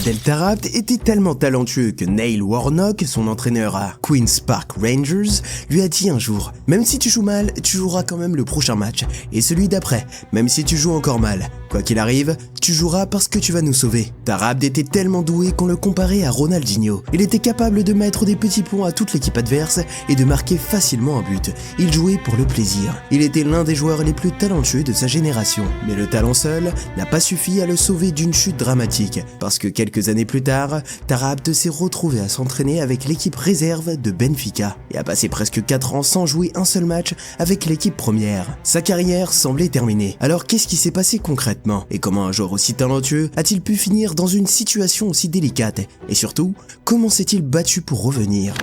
Adel Tarabt était tellement talentueux que Neil Warnock, son entraîneur à Queen's Park Rangers, lui a dit un jour « Même si tu joues mal, tu joueras quand même le prochain match, et celui d'après, même si tu joues encore mal. Quoi qu'il arrive, tu joueras parce que tu vas nous sauver. » Tarabt était tellement doué qu'on le comparait à Ronaldinho. Il était capable de mettre des petits ponts à toute l'équipe adverse et de marquer facilement un but. Il jouait pour le plaisir. Il était l'un des joueurs les plus talentueux de sa génération. Mais le talent seul n'a pas suffi à le sauver d'une chute dramatique, parce que quelques années plus tard, Tarabt s'est retrouvé à s'entraîner avec l'équipe réserve de Benfica et a passé presque 4 ans sans jouer un seul match avec l'équipe première. Sa carrière semblait terminée. Alors qu'est-ce qui s'est passé concrètement? Et comment un joueur aussi talentueux a-t-il pu finir dans une situation aussi délicate? Et surtout, comment s'est-il battu pour revenir?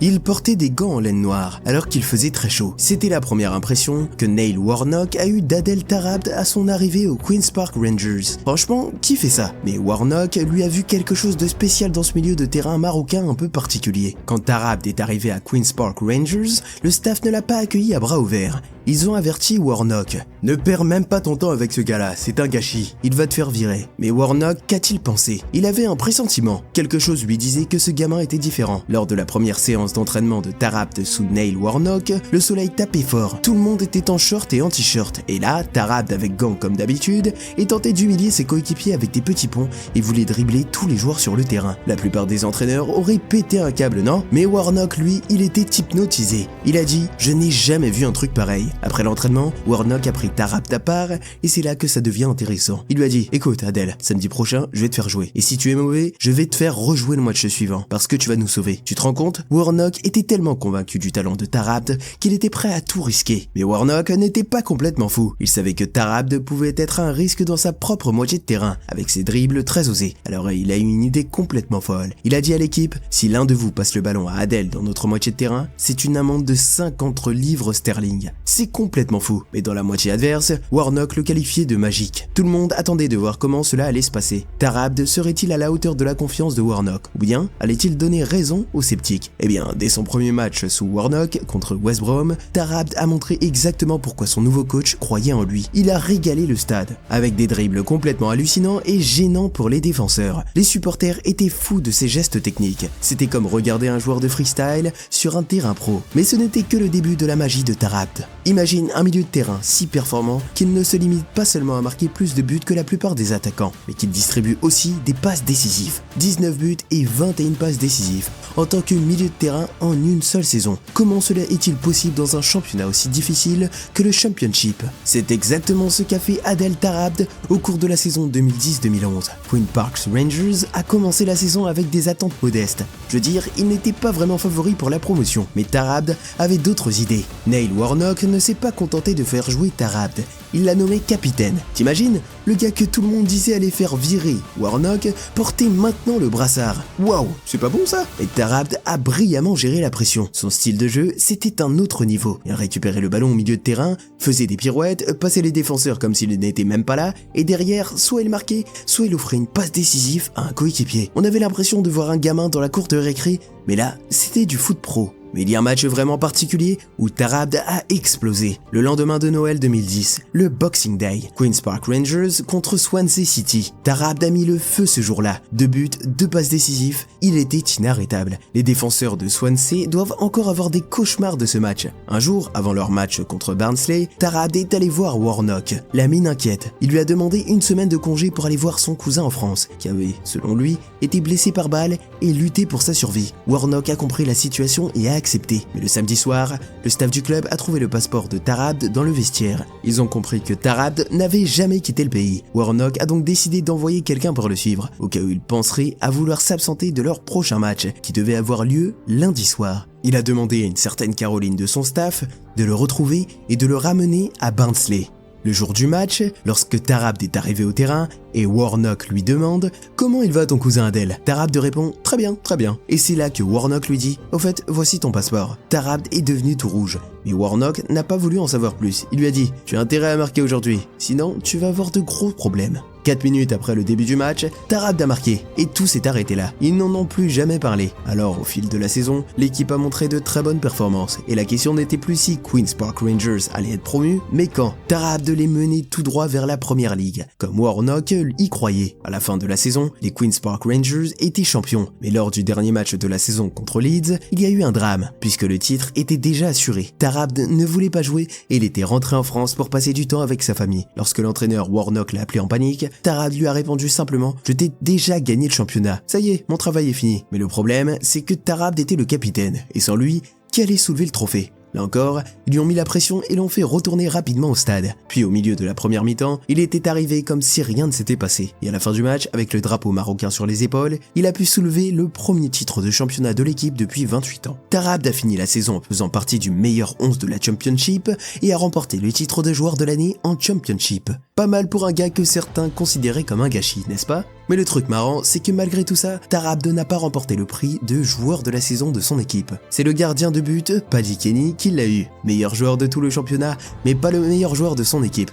Il portait des gants en laine noire alors qu'il faisait très chaud. C'était la première impression que Neil Warnock a eu d'Adel Tarabt à son arrivée aux Queen's Park Rangers. Franchement, qui fait ça? Mais Warnock lui a vu quelque chose de spécial dans ce milieu de terrain marocain un peu particulier. Quand Tarabt est arrivé à Queen's Park Rangers, le staff ne l'a pas accueilli à bras ouverts. Ils ont averti Warnock. « Ne perds même pas ton temps avec ce gars-là, c'est un gâchis. Il va te faire virer. » Mais Warnock, qu'a-t-il pensé? Il avait un pressentiment. Quelque chose lui disait que ce gamin était différent. Lors de la première séance d'entraînement de Tarabt sous Neil Warnock, le soleil tapait fort. Tout le monde était en short et en t-shirt. Et là, Tarabt, avec gants comme d'habitude, est tenté d'humilier ses coéquipiers avec des petits ponts et voulait dribbler tous les joueurs sur le terrain. La plupart des entraîneurs auraient pété un câble, non? Mais Warnock, lui, il était hypnotisé. Il a dit « Je n'ai jamais vu un truc pareil ». Après l'entraînement, Warnock a pris Tarabt à part et c'est là que ça devient intéressant. Il lui a dit « Écoute Adel, samedi prochain, je vais te faire jouer. Et si tu es mauvais, je vais te faire rejouer le match suivant parce que tu vas nous sauver. Tu te rends compte ?» Warnock était tellement convaincu du talent de Tarabt qu'il était prêt à tout risquer. Mais Warnock n'était pas complètement fou. Il savait que Tarabt pouvait être un risque dans sa propre moitié de terrain, avec ses dribbles très osés. Alors il a eu une idée complètement folle. Il a dit à l'équipe « Si l'un de vous passe le ballon à Adel dans notre moitié de terrain, c'est une amende de 50 livres sterling. » C'est complètement fou. Mais dans la moitié adverse, Warnock le qualifiait de magique. Tout le monde attendait de voir comment cela allait se passer. Tarabt serait-il à la hauteur de la confiance de Warnock? Ou bien allait-il donner raison aux sceptiques? Eh bien, dès son premier match sous Warnock contre West Brom, Tarabt a montré exactement pourquoi son nouveau coach croyait en lui. Il a régalé le stade, avec des dribbles complètement hallucinants et gênants pour les défenseurs. Les supporters étaient fous de ses gestes techniques. C'était comme regarder un joueur de freestyle sur un terrain pro. Mais ce n'était que le début de la magie de Tarabt. Imagine un milieu de terrain si performant qu'il ne se limite pas seulement à marquer plus de buts que la plupart des attaquants, mais qu'il distribue aussi des passes décisives. 19 buts et 21 passes décisives en tant que milieu de terrain en une seule saison. Comment cela est-il possible dans un championnat aussi difficile que le Championship? C'est exactement ce qu'a fait Adel Tarabt au cours de la saison 2010-2011. Queen's Park Rangers a commencé la saison avec des attentes modestes. Je veux dire, il n'était pas vraiment favori pour la promotion, mais Tarabt avait d'autres idées. Neil Warnock ne s'est pas contenté de faire jouer Tarabt, il l'a nommé capitaine. T'imagines? Le gars que tout le monde disait allait faire virer Warnock portait maintenant le brassard. Waouh, c'est pas bon ça? Et Tarabt a brillamment géré la pression. Son style de jeu, c'était un autre niveau. Il récupérait le ballon au milieu de terrain, faisait des pirouettes, passait les défenseurs comme s'il n'était même pas là, et derrière, soit il marquait, soit il offrait une passe décisive à un coéquipier. On avait l'impression de voir un gamin dans la cour de récré, mais là, c'était du foot pro. Mais il y a un match vraiment particulier où Tarabt a explosé. Le lendemain de Noël 2010, le Boxing Day, Queen's Park Rangers contre Swansea City. Tarabt a mis le feu ce jour-là. 2 buts, 2 passes décisives, il était inarrêtable. Les défenseurs de Swansea doivent encore avoir des cauchemars de ce match. Un jour, avant leur match contre Barnsley, Tarabt est allé voir Warnock. La mine inquiète. Il lui a demandé une semaine de congé pour aller voir son cousin en France, qui avait, selon lui, été blessé par balle et lutté pour sa survie. Warnock a compris la situation et a accepté. Mais le samedi soir, le staff du club a trouvé le passeport de Tarabt dans le vestiaire. Ils ont compris que Tarabt n'avait jamais quitté le pays. Warnock a donc décidé d'envoyer quelqu'un pour le suivre, au cas où il penserait à vouloir s'absenter de leur prochain match, qui devait avoir lieu lundi soir. Il a demandé à une certaine Caroline de son staff de le retrouver et de le ramener à Barnsley. Le jour du match, lorsque Tarabt est arrivé au terrain et Warnock lui demande « Comment il va ton cousin Adel ?» Tarabt répond « Très bien, très bien ». Et c'est là que Warnock lui dit « Au fait, voici ton passeport ». Tarabt est devenu tout rouge. Mais Warnock n'a pas voulu en savoir plus. Il lui a dit « Tu as intérêt à marquer aujourd'hui, sinon tu vas avoir de gros problèmes ». 4 minutes après le début du match, Taarabd a marqué et tout s'est arrêté là. Ils n'en ont plus jamais parlé. Alors au fil de la saison, l'équipe a montré de très bonnes performances et la question n'était plus si Queen's Park Rangers allait être promu, mais quand. Taarabd les menait tout droit vers la première ligue, comme Warnock y croyait. À la fin de la saison, les Queen's Park Rangers étaient champions, mais lors du dernier match de la saison contre Leeds, il y a eu un drame, puisque le titre était déjà assuré. Taarabd ne voulait pas jouer et il était rentré en France pour passer du temps avec sa famille. Lorsque l'entraîneur Warnock l'a appelé en panique, Taarabd lui a répondu simplement « Je t'ai déjà gagné le championnat, ça y est, mon travail est fini ». Mais le problème, c'est que Taarabd était le capitaine, et sans lui, qui allait soulever le trophée? Là encore, ils lui ont mis la pression et l'ont fait retourner rapidement au stade. Puis au milieu de la première mi-temps, il était arrivé comme si rien ne s'était passé. Et à la fin du match, avec le drapeau marocain sur les épaules, il a pu soulever le premier titre de championnat de l'équipe depuis 28 ans. Taarabd a fini la saison en faisant partie du meilleur 11 de la Championship et a remporté le titre de joueur de l'année en Championship. Pas mal pour un gars que certains considéraient comme un gâchis, n'est-ce pas? Mais le truc marrant, c'est que malgré tout ça, Taarabd n'a pas remporté le prix de joueur de la saison de son équipe. C'est le gardien de but, Paddy Kenny, qui l'a eu. Meilleur joueur de tout le championnat, mais pas le meilleur joueur de son équipe.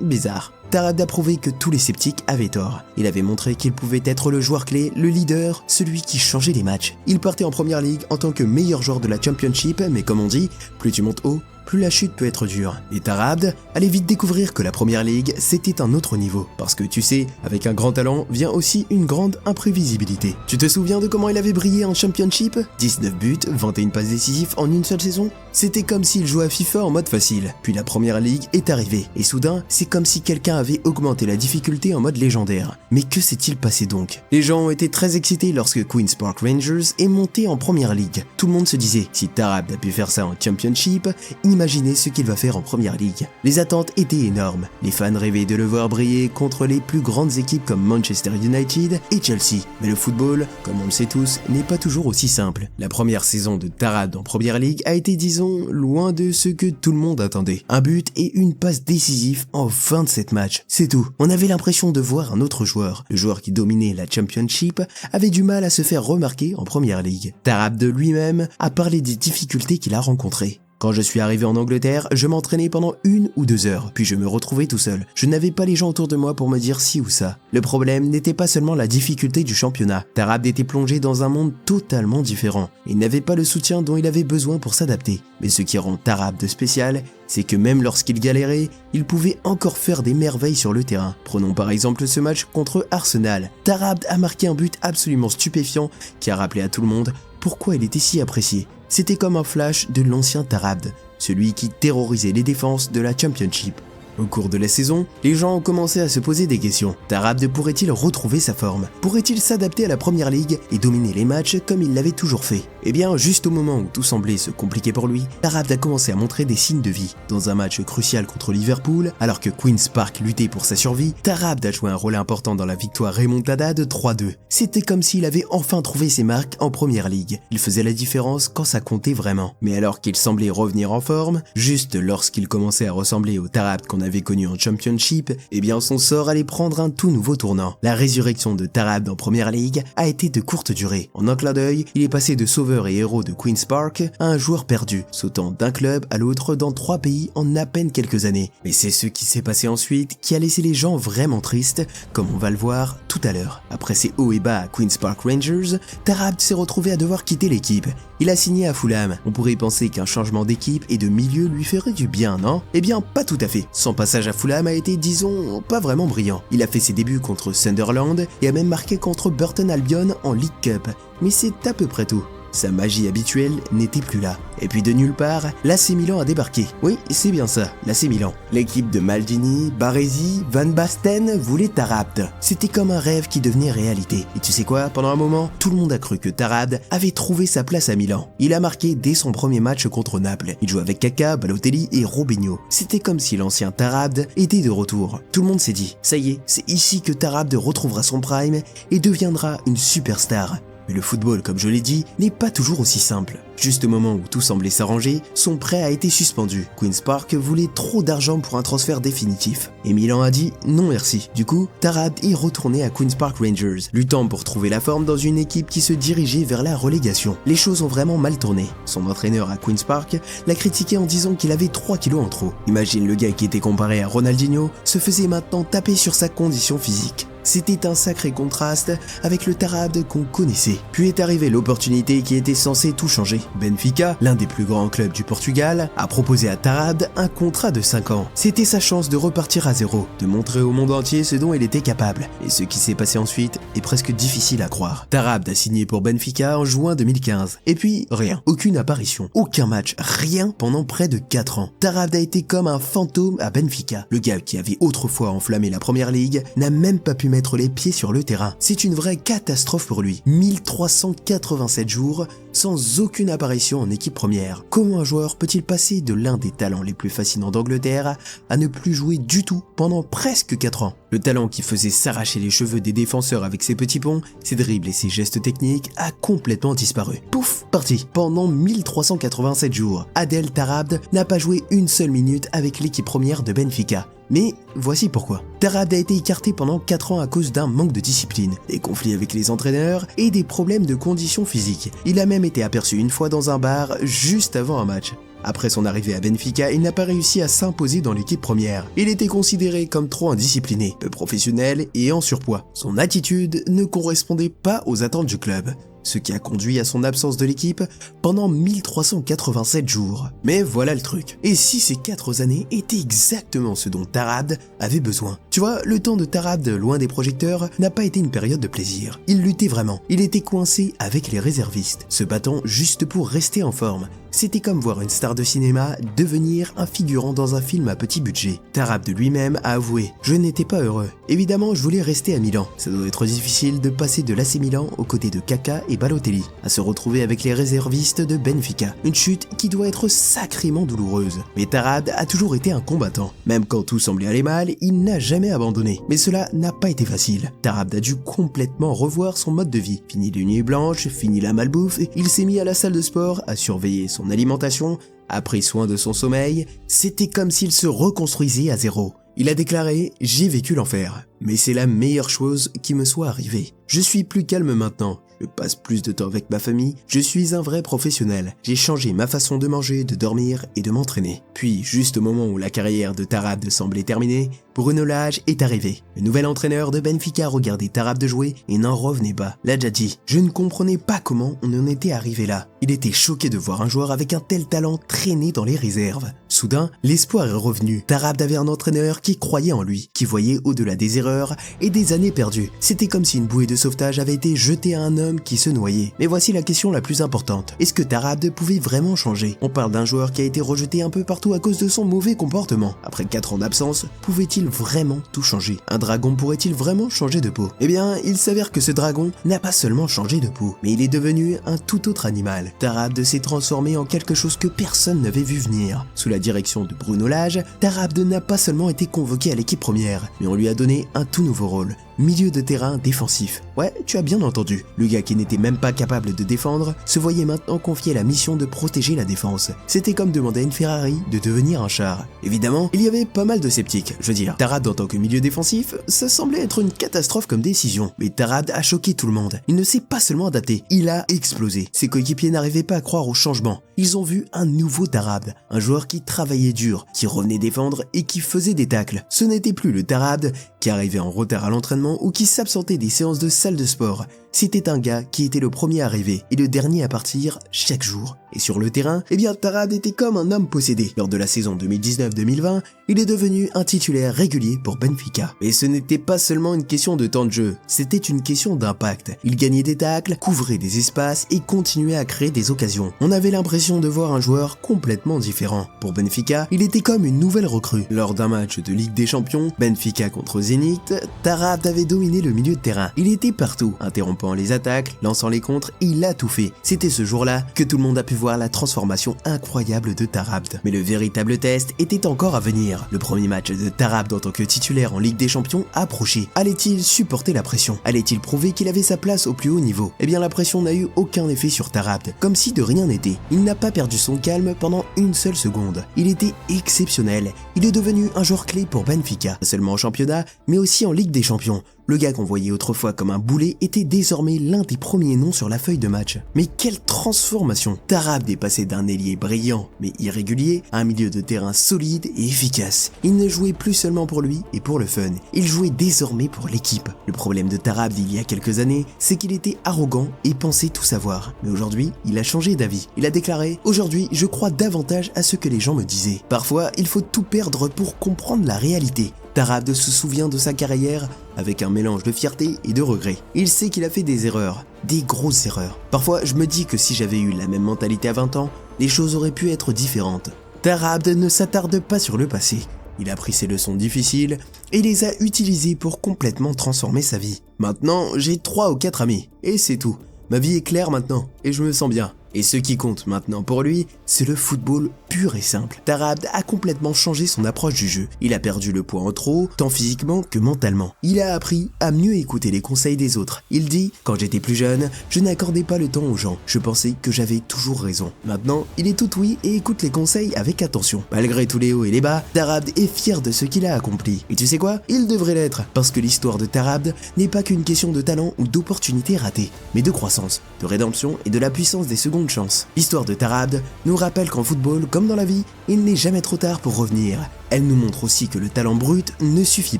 Bizarre. Taarabd a prouvé que tous les sceptiques avaient tort. Il avait montré qu'il pouvait être le joueur clé, le leader, celui qui changeait les matchs. Il partait en première ligue en tant que meilleur joueur de la Championship, mais comme on dit, plus tu montes haut, plus la chute peut être dure. Et Taarabd allait vite découvrir que la première ligue, c'était un autre niveau. Parce que tu sais, avec un grand talent vient aussi une grande imprévisibilité. Tu te souviens de comment il avait brillé en Championship? 19 buts, 21 passes décisives en une seule saison? C'était comme s'il jouait à FIFA en mode facile. Puis la première ligue est arrivée. Et soudain, c'est comme si quelqu'un avait augmenté la difficulté en mode légendaire. Mais que s'est-il passé donc? Les gens ont été très excités lorsque Queen's Park Rangers est monté en première ligue. Tout le monde se disait, si Taarabd a pu faire ça en Championship, imaginez ce qu'il va faire en première ligue. Les attentes étaient énormes. Les fans rêvaient de le voir briller contre les plus grandes équipes comme Manchester United et Chelsea. Mais le football, comme on le sait tous, n'est pas toujours aussi simple. La première saison de Taarabd en première ligue a été, disons, loin de ce que tout le monde attendait. Un but et une passe décisive en 27 matchs. C'est tout. On avait l'impression de voir un autre joueur. Le joueur qui dominait la Championship avait du mal à se faire remarquer en première ligue. Taarabd lui-même a parlé des difficultés qu'il a rencontrées. Quand je suis arrivé en Angleterre, je m'entraînais pendant 1 ou 2 heures, puis je me retrouvais tout seul. Je n'avais pas les gens autour de moi pour me dire ci ou ça. Le problème n'était pas seulement la difficulté du championnat. Taarabd était plongé dans un monde totalement différent. Il n'avait pas le soutien dont il avait besoin pour s'adapter. Mais ce qui rend Taarabd spécial, c'est que même lorsqu'il galérait, il pouvait encore faire des merveilles sur le terrain. Prenons par exemple ce match contre Arsenal. Taarabd a marqué un but absolument stupéfiant qui a rappelé à tout le monde pourquoi il était si apprécié. C'était comme un flash de l'ancien Taarabd, celui qui terrorisait les défenses de la Championship. Au cours de la saison, les gens ont commencé à se poser des questions. Taarabd pourrait-il retrouver sa forme? Pourrait-il s'adapter à la première ligue et dominer les matchs comme il l'avait toujours fait? Eh bien, juste au moment où tout semblait se compliquer pour lui, Taarabd a commencé à montrer des signes de vie. Dans un match crucial contre Liverpool, alors que Queen's Park luttait pour sa survie, Taarabd a joué un rôle important dans la victoire remontada de 3-2. C'était comme s'il avait enfin trouvé ses marques en première ligue. Il faisait la différence quand ça comptait vraiment. Mais alors qu'il semblait revenir en forme, juste lorsqu'il commençait à ressembler au Taarabd qu'on avait connu en Championship, eh bien son sort allait prendre un tout nouveau tournant. La résurrection de Taarabd en première ligue a été de courte durée. En un clin d'œil, il est passé de sauveur et héros de Queen's Park à un joueur perdu, sautant d'un club à l'autre dans 3 pays en à peine quelques années. Mais c'est ce qui s'est passé ensuite qui a laissé les gens vraiment tristes, comme on va le voir tout à l'heure. Après ses hauts et bas à Queen's Park Rangers, Taarabd s'est retrouvé à devoir quitter l'équipe. Il a signé à Fulham. On pourrait penser qu'un changement d'équipe et de milieu lui ferait du bien, non? Eh bien, pas tout à fait. Son passage à Fulham a été, disons, pas vraiment brillant. Il a fait ses débuts contre Sunderland et a même marqué contre Burton Albion en League Cup. Mais c'est à peu près tout. Sa magie habituelle n'était plus là. Et puis de nulle part, l'AC Milan a débarqué. Oui, c'est bien ça, l'AC Milan. L'équipe de Maldini, Baresi, Van Basten voulait Taarabd. C'était comme un rêve qui devenait réalité. Et tu sais quoi, pendant un moment, tout le monde a cru que Taarabd avait trouvé sa place à Milan. Il a marqué dès son premier match contre Naples. Il jouait avec Kaka, Balotelli et Robinho. C'était comme si l'ancien Taarabd était de retour. Tout le monde s'est dit, ça y est, c'est ici que Taarabd retrouvera son prime et deviendra une superstar. Mais le football, comme je l'ai dit, n'est pas toujours aussi simple. Juste au moment où tout semblait s'arranger, son prêt a été suspendu. Queen's Park voulait trop d'argent pour un transfert définitif. Et Milan a dit non merci. Du coup, Tarabd est retourné à Queen's Park Rangers, luttant pour trouver la forme dans une équipe qui se dirigeait vers la relégation. Les choses ont vraiment mal tourné. Son entraîneur à Queen's Park l'a critiqué en disant qu'il avait 3 kilos en trop. Imagine le gars qui était comparé à Ronaldinho se faisait maintenant taper sur sa condition physique. C'était un sacré contraste avec le Tarabd qu'on connaissait. Puis est arrivée l'opportunité qui était censée tout changer. Benfica, l'un des plus grands clubs du Portugal, a proposé à Tarabd un contrat de 5 ans. C'était sa chance de repartir à zéro, de montrer au monde entier ce dont il était capable. Et ce qui s'est passé ensuite est presque difficile à croire. Tarabd a signé pour Benfica en juin 2015. Et puis, rien. Aucune apparition. Aucun match. Rien pendant près de 4 ans. Tarabd a été comme un fantôme à Benfica. Le gars qui avait autrefois enflammé la première ligue n'a même pas pu mettre les pieds sur le terrain. C'est une vraie catastrophe pour lui. 1387 jours sans aucune apparition en équipe première. Comment un joueur peut-il passer de l'un des talents les plus fascinants d'Angleterre à ne plus jouer du tout pendant presque 4 ans? Le talent qui faisait s'arracher les cheveux des défenseurs avec ses petits ponts, ses dribbles et ses gestes techniques a complètement disparu. Pouf, parti. Pendant 1387 jours, Adel Tarabd n'a pas joué une seule minute avec l'équipe première de Benfica. Mais voici pourquoi. Tarabd a été écarté pendant 4 ans à cause d'un manque de discipline, des conflits avec les entraîneurs et des problèmes de conditions physiques. Il a même été aperçu une fois dans un bar juste avant un match. Après son arrivée à Benfica, il n'a pas réussi à s'imposer dans l'équipe première. Il était considéré comme trop indiscipliné, peu professionnel et en surpoids. Son attitude ne correspondait pas aux attentes du club, ce qui a conduit à son absence de l'équipe pendant 1387 jours. Mais voilà le truc. Et si ces 4 années étaient exactement ce dont Tarabd avait besoin? Tu vois, le temps de Tarabd loin des projecteurs n'a pas été une période de plaisir. Il luttait vraiment. Il était coincé avec les réservistes, se battant juste pour rester en forme. C'était comme voir une star de cinéma devenir un figurant dans un film à petit budget. Tarabd lui-même a avoué « Je n'étais pas heureux. Évidemment, je voulais rester à Milan. Ça doit être difficile de passer de l'AC Milan aux côtés de Kaka et Balotelli, à se retrouver avec les réservistes de Benfica. Une chute qui doit être sacrément douloureuse. Mais Tarabd a toujours été un combattant. Même quand tout semblait aller mal, il n'a jamais abandonné. Mais cela n'a pas été facile. Tarabd a dû complètement revoir son mode de vie. Fini les nuits blanches, fini la malbouffe, il s'est mis à la salle de sport, à surveiller son alimentation, a pris soin de son sommeil. C'était comme s'il se reconstruisait à zéro. Il a déclaré « J'ai vécu l'enfer, mais c'est la meilleure chose qui me soit arrivée. Je suis plus calme maintenant. Je passe plus de temps avec ma famille, je suis un vrai professionnel. J'ai changé ma façon de manger, de dormir et de m'entraîner. » Puis, juste au moment où la carrière de Tarabd semblait terminée, Bruno Lage est arrivé. Le nouvel entraîneur de Benfica regardait Tarabd jouer et n'en revenait pas. Lage a dit « Je ne comprenais pas comment on en était arrivé là. » Il était choqué de voir un joueur avec un tel talent traîner dans les réserves. Soudain, l'espoir est revenu. Tarabd avait un entraîneur qui croyait en lui, qui voyait au-delà des erreurs et des années perdues. C'était comme si une bouée de sauvetage avait été jetée à un homme qui se noyait. Mais voici la question la plus importante. Est-ce que Tarabd pouvait vraiment changer? On parle d'un joueur qui a été rejeté un peu partout à cause de son mauvais comportement. Après 4 ans d'absence, pouvait-il vraiment tout changer? Un dragon pourrait-il vraiment changer de peau? Eh bien, il s'avère que ce dragon n'a pas seulement changé de peau, mais il est devenu un tout autre animal. Tarabd s'est transformé en quelque chose que personne n'avait vu venir. Sous la direction de Bruno Lage, Tarabd n'a pas seulement été convoqué à l'équipe première, mais on lui a donné un tout nouveau rôle. Milieu de terrain défensif. Ouais, tu as bien entendu. Le gars qui n'était même pas capable de défendre se voyait maintenant confier la mission de protéger la défense. C'était comme demander à une Ferrari de devenir un char. Évidemment, il y avait pas mal de sceptiques. Je veux dire, Tarabd en tant que milieu défensif, ça semblait être une catastrophe comme décision. Mais Tarabd a choqué tout le monde. Il ne s'est pas seulement adapté, il a explosé. Ses coéquipiers n'arrivaient pas à croire au changement. Ils ont vu un nouveau Tarabd, un joueur qui travaillait dur, qui revenait défendre et qui faisait des tacles. Ce n'était plus le Tarabd qui arrivait en retard à l'entraînement ou qui s'absentait des séances de salle de sport. C'était un gars qui était le premier arrivé et le dernier à partir chaque jour. Et sur le terrain, eh bien Tarabd était comme un homme possédé. Lors de la saison 2019-2020, il est devenu un titulaire régulier pour Benfica. Et ce n'était pas seulement une question de temps de jeu, c'était une question d'impact. Il gagnait des tacles, couvrait des espaces et continuait à créer des occasions. On avait l'impression de voir un joueur complètement différent. Pour Benfica, il était comme une nouvelle recrue. Lors d'un match de Ligue des Champions, Benfica contre Zénith, Tarabd avait dominé le milieu de terrain. Il était partout, interrompant grimpant les attaques, lançant les contres, il a tout fait. C'était ce jour-là que tout le monde a pu voir la transformation incroyable de Taarabd. Mais le véritable test était encore à venir. Le premier match de Taarabd en tant que titulaire en Ligue des Champions approchait. Allait-il supporter la pression? Allait-il prouver qu'il avait sa place au plus haut niveau? Eh bien la pression n'a eu aucun effet sur Taarabd, comme si de rien n'était. Il n'a pas perdu son calme pendant une seule seconde. Il était exceptionnel. Il est devenu un joueur clé pour Benfica, pas seulement en championnat, mais aussi en Ligue des Champions. Le gars qu'on voyait autrefois comme un boulet était désormais l'un des premiers noms sur la feuille de match. Mais quelle transformation! Taarabd est passé d'un ailier brillant mais irrégulier à un milieu de terrain solide et efficace. Il ne jouait plus seulement pour lui et pour le fun, il jouait désormais pour l'équipe. Le problème de Taarabd il y a quelques années, c'est qu'il était arrogant et pensait tout savoir. Mais aujourd'hui, il a changé d'avis. Il a déclaré « Aujourd'hui, je crois davantage à ce que les gens me disaient. Parfois, il faut tout perdre pour comprendre la réalité. » Taarabd se souvient de sa carrière avec un mélange de fierté et de regret. Il sait qu'il a fait des erreurs, des grosses erreurs. Parfois, je me dis que si j'avais eu la même mentalité à 20 ans, les choses auraient pu être différentes. Taarabd ne s'attarde pas sur le passé. Il a pris ses leçons difficiles et les a utilisées pour complètement transformer sa vie. Maintenant, j'ai 3 ou 4 amis, et c'est tout. Ma vie est claire maintenant, et je me sens bien. Et ce qui compte maintenant pour lui, c'est le football pur et simple. Taarabd a complètement changé son approche du jeu. Il a perdu le poids en trop, tant physiquement que mentalement. Il a appris à mieux écouter les conseils des autres. Il dit « Quand j'étais plus jeune, je n'accordais pas le temps aux gens. Je pensais que j'avais toujours raison. » Maintenant, il est tout oui et écoute les conseils avec attention. Malgré tous les hauts et les bas, Taarabd est fier de ce qu'il a accompli. Et tu sais quoi? Il devrait l'être, parce que l'histoire de Taarabd n'est pas qu'une question de talent ou d'opportunités ratées, mais de croissance, de rédemption et de la puissance des secondes chance. L'histoire de Taarabd nous rappelle qu'en football, comme dans la vie, il n'est jamais trop tard pour revenir. Elle nous montre aussi que le talent brut ne suffit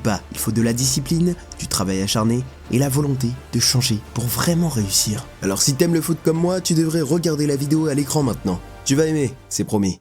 pas. Il faut de la discipline, du travail acharné et la volonté de changer pour vraiment réussir. Alors si t'aimes le foot comme moi, tu devrais regarder la vidéo à l'écran maintenant. Tu vas aimer, c'est promis.